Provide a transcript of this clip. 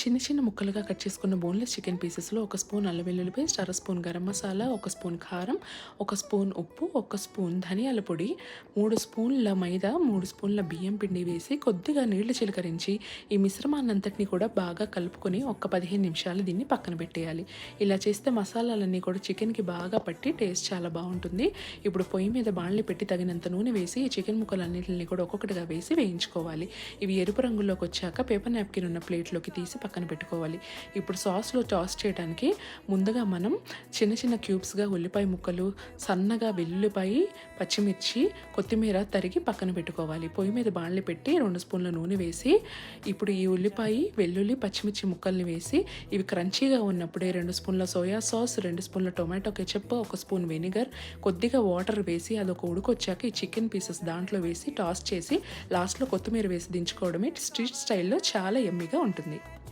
చిన్న చిన్న ముక్కలుగా కట్ చేసుకున్న బోన్లెస్ చికెన్ పీసెస్లో ఒక స్పూన్ అల్లం వెల్లుల్లి పేస్ట్, అర స్పూన్ గరం మసాలా, ఒక స్పూన్ కారం, ఒక స్పూన్ ఉప్పు, ఒక స్పూన్ ధనియాల పొడి, 3 స్పూన్ల మైదా, 3 స్పూన్ల బియ్యం పిండి వేసి కొద్దిగా నీళ్లు చిలకరించి ఈ మిశ్రమాన్నంతటిని కూడా బాగా కలుపుకొని ఒక 15 నిమిషాలు దీన్ని పక్కన పెట్టేయాలి. ఇలా చేస్తే మసాలాలన్నీ కూడా చికెన్కి బాగా పట్టి టేస్ట్ చాలా బాగుంటుంది. ఇప్పుడు పొయ్యి మీద బాణలి పెట్టి తగినంత నూనె వేసి ఈ చికెన్ ముక్కలన్నింటినీ కూడా ఒక్కొక్కటిగా వేసి వేయించుకోవాలి. ఇవి ఎరుపు రంగులోకి వచ్చాక పేపర్ నాప్కిన్ ఉన్న ప్లేట్లోకి తీసి పక్కన పెట్టుకోవాలి. ఇప్పుడు సాస్లో టాస్ చేయడానికి ముందుగా మనం చిన్న చిన్న క్యూబ్స్గా ఉల్లిపాయ ముక్కలు, సన్నగా వెల్లుల్లిపాయ, పచ్చిమిర్చి, కొత్తిమీర తరిగి పక్కన పెట్టుకోవాలి. పొయ్యి మీద బాణలి పెట్టి 2 స్పూన్ల నూనె వేసి ఇప్పుడు ఈ ఉల్లిపాయ, వెల్లుల్లి, పచ్చిమిర్చి ముక్కల్ని వేసి ఇవి క్రంచీగా ఉన్నప్పుడే 2 స్పూన్ల సోయా సాస్, 2 స్పూన్ల టొమాటో కెచప్, 1 స్పూన్ వెనిగర్, కొద్దిగా వాటర్ వేసి అదొక ఉడుకొచ్చాక ఈ చికెన్ పీసెస్ దాంట్లో వేసి టాస్ చేసి లాస్ట్లో కొత్తిమీర వేసి దించుకోవడమే స్ట్రీట్ స్టైల్లో చాలా యమ్మీగా ఉంటుంది.